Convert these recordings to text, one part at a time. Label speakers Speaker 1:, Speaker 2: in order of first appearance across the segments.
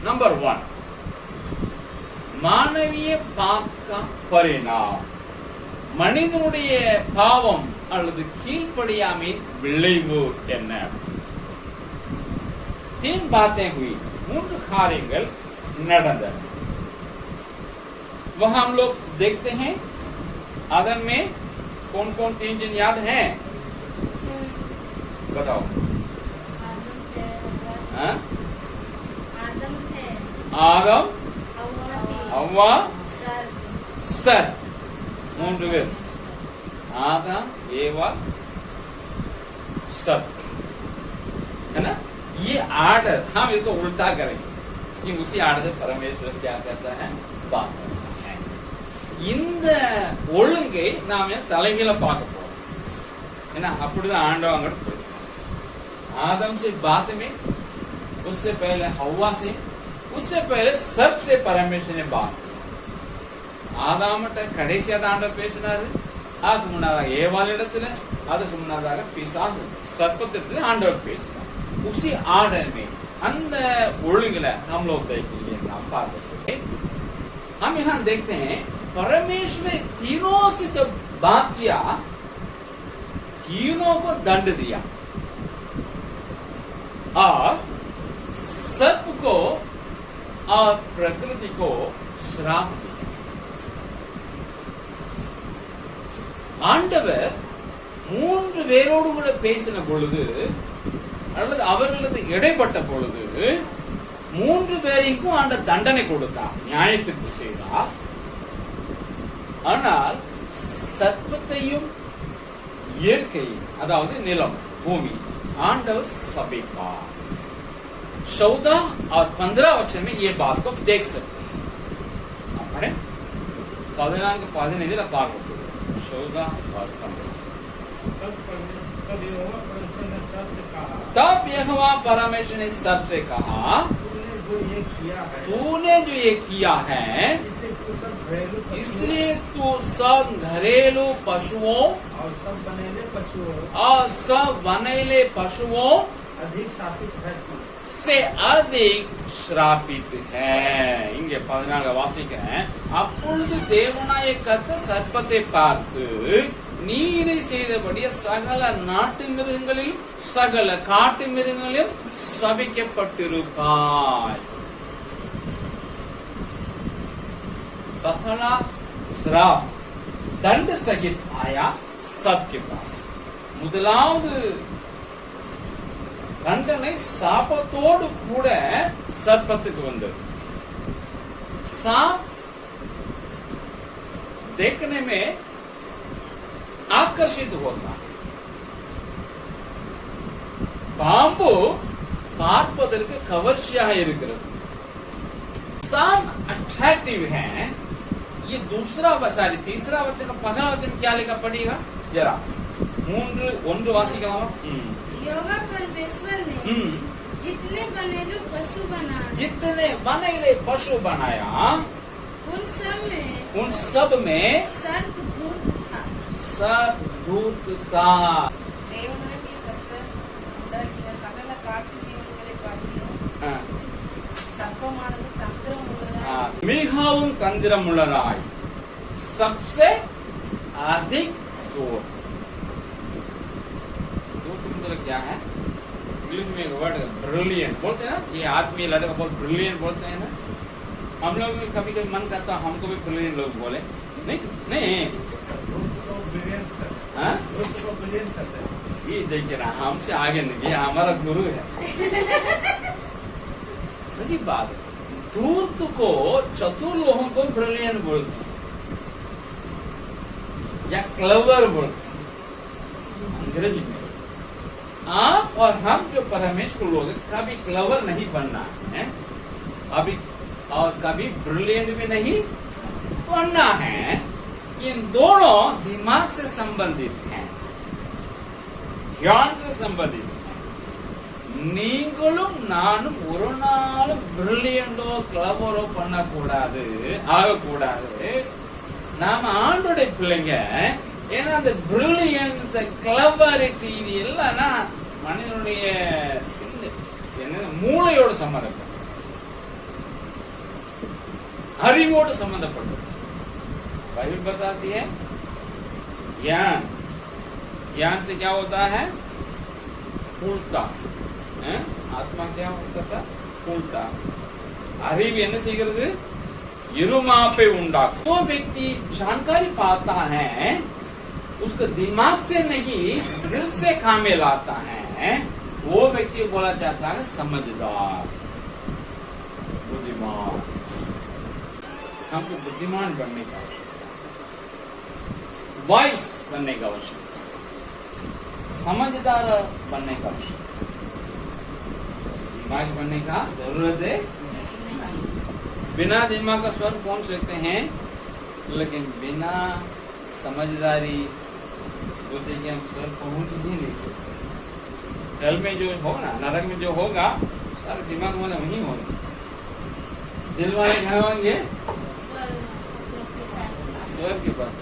Speaker 1: Number 1 மானவீய பாக்க परिणाम மனிதனுடைய பாவம் அல்லது கீழ்ப்படியாமை விளைவு என்ன? 3 बातें हुई, 3 காரியங்கள் நடந்தன. वह हम लोग देखते हैं. आदम में कौन कौन 3 चीज याद है? बताओ. आदम, हव्वा, सर. 3 பேர். आदम, एवा, सर. है ना? ये आर्डर हम इसको उल्टा करेंगे कि उसी आर्डर से परमेश्वर क्या करता है? बात करता है. இந்த ஒழுங்கை நாம தலைகீழ பார்க்க போறோம். ஏன்னா அப்படிதான் ஆண்டவங்க आदम से बात में, उससे पहले हव्वा से, उससे पहले सबसे परमेश्वर ने बात. ஆதாமட்ட கடைசியாக ஆண்டவர் பேசினாரு. அதுக்கு முன்னதாக ஏவாள் இடத்துல, அதுக்கு முன்னதாக பிசாசு சர்ப்பத்திடத்துல ஆண்டவர் பேசினார். उसी आर्डर में அந்த ஒழுங்குல हम लोग देखेंगे. हम यहाँ देखते हैं परमेश्वर ने तीनों से जब बात किया, तीनों को दंड दिया और सर्प को और प्रकृति को श्राप दिया. ஆண்டவர் 3 பேரோடு கூட பேசின பொழுது அல்லது அவர்களுக்கு இடைப்பட்ட பொழுது 3 பேருக்கும் ஆண்ட தண்டனை கொடுத்தார், நியாயத்திற்கு செய்தார். ஆனால் சர்ப்பத்தையும் இயற்கையும், அதாவது நிலம், பூமி, ஆண்டவர் சபித்தார். 14 और 15 वचन में ये बात को देख सकते हैं. अपने 14-15 பார்க்க போகிறோம். 14 और 15. तब यहोवा परमेश्वर ने सबसे कहा, तूने जो ये किया है, इसलिए तू सब घरेलू पशुओं और सब वनैले पशुओं से अधिक श्रापित है. இங்கே 14 வாசிக்கிறேன். அப்பொழுது தேவனாய கர்த்தர் சர்ப்பத்தை பார்த்து, நீ இதை செய்தபடியே சகல நாட்டு மிருகங்களிலும் சகல காட்டு மிருகங்களிலும் சபிக்கப்பட்டிருப்பாய். पहला श्राप दंड सहित आया सबके पास. முதலாவது தண்டனை சாபத்தோடு கூட சர்ப்பத்துக்கு வந்தது. सांप देखने में आकर्षित होता, பாம்பு பார்ப்பதற்கு கவர்ச்சியாக இருக்கிறது. सांप अट्रैक्टिव है. ये दूसरा वचन, तीसरा वचन का पहला वचन क्या लिखा पड़ेगा जरा? 3:1 वासिकलामा.
Speaker 2: यहोवा परमेश्वर ने जितने बनेले पशु बनाया, उन सब में सर्प धूर्त था. மிகவும் தந்திரம் உள்ளதாய், सबसे अधिक धूर्त. मतलब क्या है? इंग्लिश में एक वर्ड ब्रिलियंट बोलते हैं ना. ये आदमी लड़का बहुत ब्रिलियंट बोलते हैं ना. हम लोग भी कभी कभी मन करता हमको भी ब्रिलियंट लोग बोले. नहीं ये देखिए ना, हमसे आगे नहीं, ये हमारा गुरु है. सही बात है. धूर्त को, चतुर लोगों को ब्रिलियंट बोलते हैं या क्लेवर बोलते हैं अंग्रेजी में. आप और हम जो परमेश्वर लोग कभी क्लेवर नहीं बनना है, अभी और कभी ब्रिलियंट भी नहीं बनना है. इन दोनों दिमाग से संबंधित हैं, ज्ञान से संबंधित हैं. நீங்களும் நானும் ஒரு நாளும் பிரில்லியண்டோ கிளவரோ பண்ணக்கூடாது, ஆகக்கூடாது. நாம ஆண்டோடைய பிள்ளைங்க. ஏன்னா அந்த பிரில்லியன்ஸ், கிளவரிட்டி, இது இல்லைன்னா மனிதனுடைய மூளையோட சம்மந்தப்படும்.
Speaker 1: அறிவோடு संबंधப்பட்டது. बाइबल बताती है ज्ञान, ज्ञान से क्या होता है? उल्टा. आत्मा क्या होता था? उल्टा. அறிவு என்ன செய்கிறது? இருமாப்பை உண்டாக்கும். वो व्यक्ति जानकारी पाता है, उसको दिमाग से नहीं दिल से कामे लाता है, वो व्यक्ति बोला जाता है समझदार, बुद्धिमान. हमको बुद्धिमान बनने का वाइस बनने का आवश्यकता, समझदार बनने का आवश्यकता. दिमाग बनने का जरूरत है. बिना दिमाग का स्वर्ग पहुंच सकते हैं, लेकिन बिना समझदारी बुद्धि के हम स्वर्ग पहुंच ही नहीं सकते. जल में जो होगा, नरक में जो होगा, सारे दिमाग वाले वही होंगे. दिल वाले कहाँ होंगे? स्वर्ग के पास.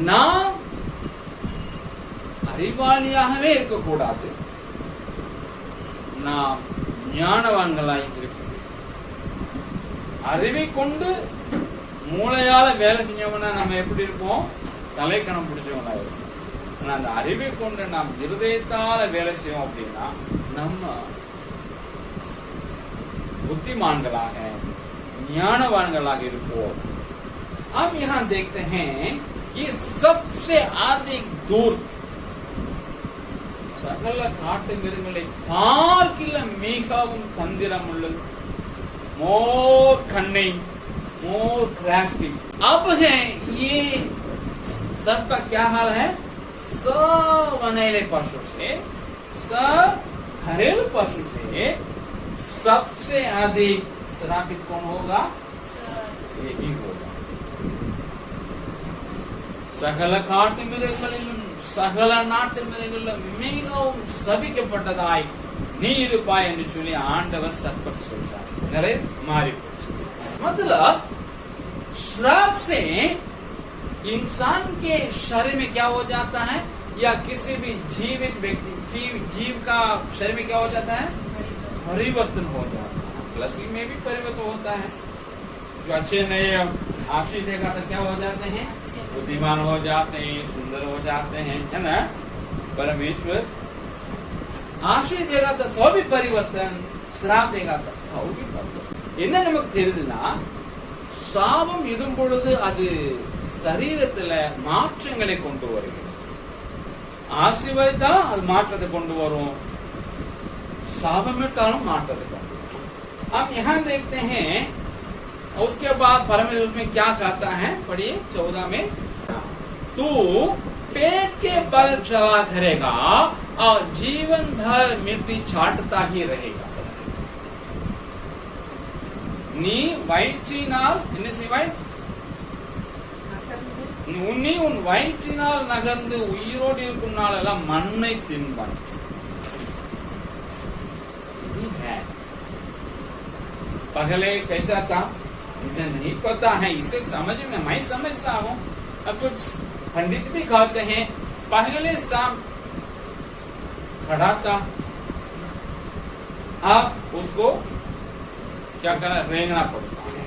Speaker 1: நாம் அறிவாளியாகவே இருக்கக்கூடாது, நாம் ஞானவான்களாய் இருக்கிறோம். அறிவை கொண்டு மூளையால வேலை செஞ்சவனா நம்ம எப்படி இருப்போம்? தலைக்கணம் பிடிச்சவங்களா இருக்கும். ஆனா அந்த அறிவை கொண்டு நாம் இருதயத்தால வேலை செய்வோம் அப்படின்னா நம்ம बुद्धिमानगलाग है, ज्ञानवानगलाग இருப்போம். अब यहाँ देखते हैं ये सबसे अधिक दूर சகல காட்டு மிருகங்களை பார்க்கில மிகவும் தந்திரம் உள்ளது. मोर कन्निंग, मोर क्राफ्टी. अब है ये सब का क्या हाल है? सब वनैले पशु से, सब घरेलू पशु से सबसे अधिक श्रापित कौन होगा? यही होगा. சகல காட்டு மிருகங்களிலும் சகல நாட்டு மிருகங்களிலும் மிகவும் சபிக்கப்பட்டதாய் நீ இருப்பாய் என்று சொல்லி ஆண்டவர் சர்ப்பத்தை சொல்றார். நிறைய मारी. मतलब श्राप से इंसान के शरीर में क्या हो जाता है, या किसी भी जीवित व्यक्ति जीव का शरीर में क्या हो जाता है? परिवर्तन हो जाता है. लसी में भी परिवर्तन होता है. जो अच्छे नए आशीष देगा तो क्या हो जाते हैं? बुद्धिमान हो जाते हैं, सुंदर हो जाते हैं, है ना. परमेश्वर आशीष देगा तो भी परिवर्तन, श्राप देगा तो भी परिवर्तन. என்ன நமக்கு தெரியுதுன்னா, சாபம் இடும் பொழுது அது சரீரத்துல மாற்றங்களை கொண்டு வருகிறது. ஆசீர்வாதா அது மாற்றத்தை கொண்டு வரும், சாபமிட்டாலும் मार्टते को. अब यहाँ देखते हैं उसके बाद परमेश्वर में क्या कहता है, पढ़िए 14 में. तू पेट के बल चला करेगा और जीवन भर मिट्टी चाटता ही रहेगा. நீ வயிற்றினால் என்ன செய்வாய்? நீ உன் வயிற்றினால் நகர்ந்து உயிரோடு இருக்கும் நாளெல்லாம் மண்ணை தின்பாய். पहले कैसा था मुझे नहीं पता है, इसे समझ में मैं समझता हूँ. अब कुछ पंडित भी कहते हैं पहले सांप खड़ा था, अब उसको क्या करना, रेंगना पड़ता है.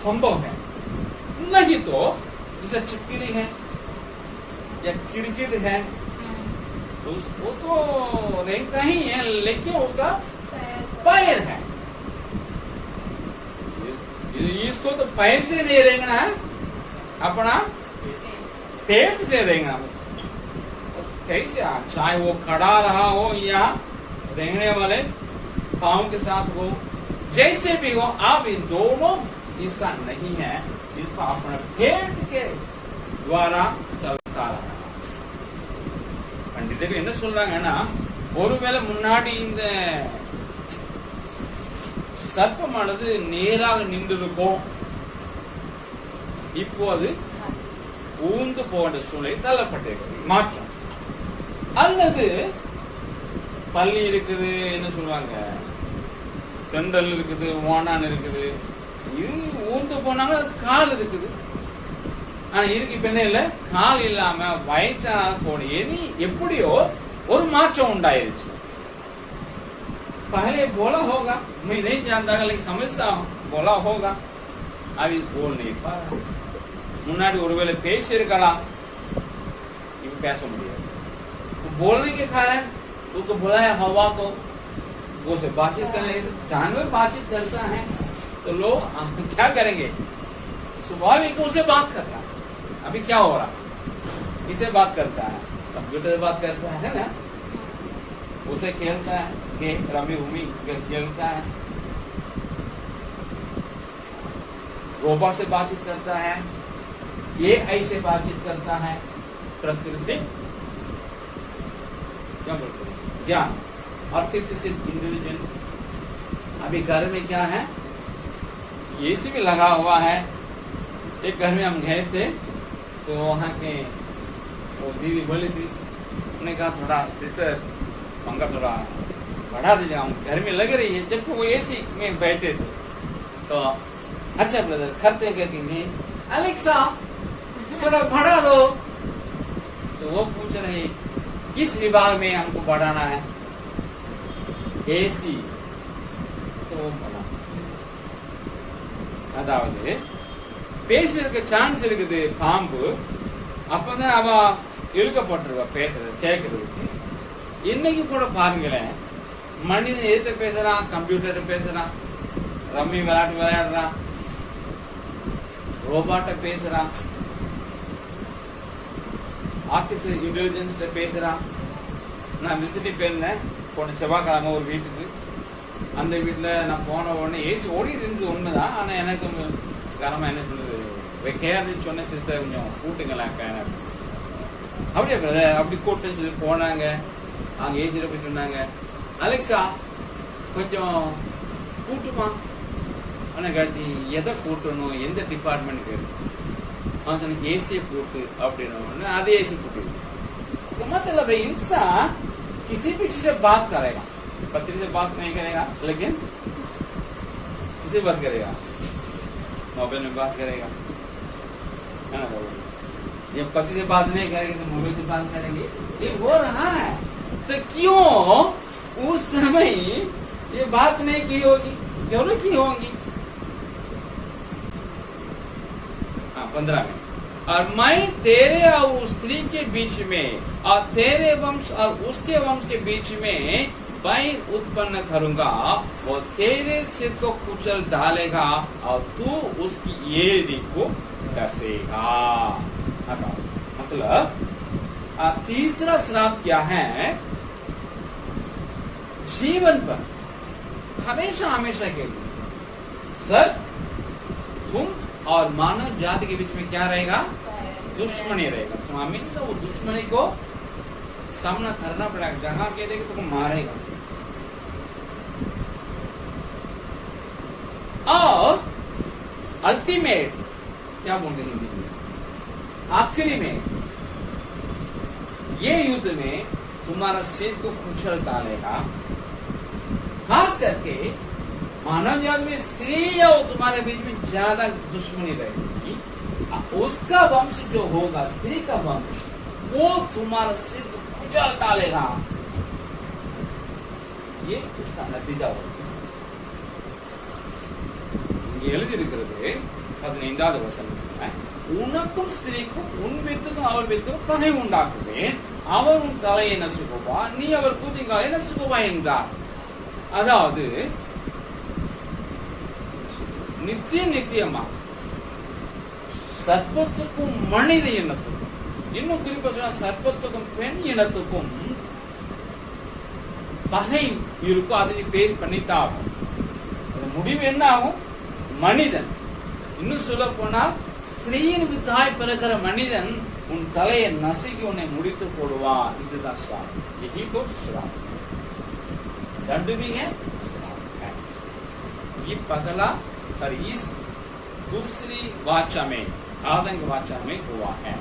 Speaker 1: संभव है. नहीं तो जैसे चिपकली है या किरकिट है, उसको तो रेंगता ही है, लेकिन उसका पैर है. इसको तो पैर से नहीं रेंगना है, अपना पेट से रेंगना. कैसे? चाहे वो खड़ा रहा हो या रेंगने वाले पांव के साथ हो, जैसे भी हो, आप इन दोनों इसका नहीं है, इसको अपना पेट के द्वारा चलता रहा. पंडित என்ன சொல்றாங்கன்னா, ஒருவேளை முன்னாடி இந்த சர்ப்பமானது நேராக நின்றிருக்கும், இப்போது ஊந்து போன்ற சூழ்நிலை தள்ளப்பட்டிருக்கிறது, மாற்றம். அல்லது பள்ளி இருக்குது, என்ன சொல்லுவாங்க, தெண்டல் இருக்குது, ஓனான் இருக்குது, இது ஊந்து போனாங்க, கால் இருக்குது. ஆனா இருக்கு இப்ப என்ன இல்ல, கால் இல்லாம வயிற்றா போன எப்படியோ ஒரு மாற்றம் உண்டாயிருச்சு. पहले बोला होगा, मैं नहीं जानता लेकिन समझता हूँ, बोला होगा, अभी बोल नहीं पा रहा। मुन्नाडी ஒருவேளை பேசி இருக்கலாம், इव பேச முடியாது। बोलने के कारण उसको बुलाया हवा को, वो से बातचीत करने। जानवर बातचीत करता है तो लोग क्या करेंगे, स्वाभाविक उसे बात करता है। अभी क्या हो रहा, किसे बात करता है, कंप्यूटर से बात करता है ना, उसे खेलता है कि रमी उमी खेलता है, रोबोट से बातचीत करता है, AI से बातचीत करता है, प्रकृति क्या बोलते हैं, ज्ञान, आर्टिफिशियल इंटेलिजेंस। अभी घर में क्या है, AC भी लगा हुआ है। एक घर में हम गए थे तो वहाँ के वो दीदी बोली थी, उन्होंने कहा थोड़ा सिस्टर पंखा थोड़ा बढ़ा दीजिए, हम घर में लग रही है। जब वो AC में बैठे थे तो अच्छा ब्रदर करते कहती अलेक्सा थोड़ा बढ़ा दो, तो वो पूछ रहे किस विभाग में हमको बढ़ाना है, AC। तो वो बोला அதாவது பேசுறதுக்கு சான்ஸ் இருக்குது பாம்பு, அப்பதான் அவ இழுக்கப்பட்டிருவா பேசுறது கேட்கறதுக்கு। இன்னைக்கு கூட பாருங்களேன், மனிதன் எதிர்த்து பேசுறான், கம்ப்யூட்டர் பேசுறான், ரம்மி விளையாட்டு விளையாடுறான், ரோபாட்ட பேசுறான், ஆர்டிபிஷியல் இன்டெலிஜென்ஸ் பேசுறான்। நான் விசிட்டிங் போயிருந்தேன் போன செவ்வாய்க்கிழமை ஒரு வீட்டுக்கு, அந்த வீட்டுல நான் போன உடனே AC ஓடிட்டு இருந்தது உண்மைதான், ஆனா எனக்கு காரணமா என்ன சொல்லுது வைக்காதுன்னு சொன்ன சிஸ்டர் கொஞ்சம் கூட்டுங்களேன் அப்படியே பிரதர் அப்படி கூட்டுன்னு சொல்லி போனாங்க। அவங்க ஏஜில் போய் சொன்னாங்க அலெக்சா கொஞ்சம் கூட்டுமா, ஆனா கட்டி எதை கூட்டணும், எந்த டிபார்ட்மெண்ட்டுக்கு, அவன் சொன்ன AC கூட்டு அப்படின்னு, அது AC கூட்டு। मतलब इंसान किसी भी चीज से बात करेगा, पत्नी से बात नहीं करेगा लेकिन किसी बात करेगा, मोबाइल में बात करेगा, है ना। ये पति से बात नहीं करेगी तो मोबाइल से बात करेंगे, ये हो रहा है। तो क्यों उस समय ये बात नहीं की होगी, क्यों नहीं की होगी। 15 में, और मैं तेरे और उस स्त्री के बीच में और तेरे वंश और उसके वंश के बीच में मैं उत्पन्न करूंगा, वो तेरे सिर को कुचल डालेगा और तू उसकी एड़ी को डसेगा। मतलब तीसरा श्राप क्या है, जीवन पर हमेशा हमेशा के लिए सर तुम और मानव जाति के बीच में क्या रहेगा, दुश्मनी रहेगा। तो हमेशा वो दुश्मनी को सामना करना पड़ेगा, जहां कह देगा तो मारेगा। और अल्टीमेट क्या बोलते हैं हिंदी में, आखिरी में ये युद्ध में तुम्हारा सिर को कुचल डालेगा। खास करके मानव जाति में स्त्री या तुम्हारे बीच में ज्यादा दुश्मनी रहेगी, उसका वंश जो होगा, स्त्री का वंश, वो तुम्हारा सिर को कुचल डालेगा। ये उसका नतीजा होगा। எழுதியிருக்கிறது 15வது வசனத்துல, உனக்கும் ஸ்திரீக்கும் உன் வித்துக்கும் அவள் வித்துக்கும் பகை உண்டாக்குவேன், அவர் உன் தலையை நசுக்குவா, நீ அவர் கூதிங்காலை நசுக்குவா என்றார்। அதாவது நித்தியமா சர்ப்பத்துக்கும் மனித இனத்துக்கும், இன்னும் குறிப்பா சொன்னா சர்ப்பத்துக்கும் பெண் இனத்துக்கும் பகை இருக்கும், அதை நீ பேஸ் பண்ணித்தான் ஆகும்। முடிவு என்ன ஆகும், மனிதன், இன்னும் சொல்ல போனால் ஸ்திரீயின் வித்தாய் பிறக்கிற மனிதன் உன் தலையை நசுக்கி உன்னை முடித்து போடுவான்। இதுதான் श्राप, यही तो श्राप, दंड भी है, श्राप है। ये पगला इस दूसरी वाचा में, आदंक वाचा में हुआ है।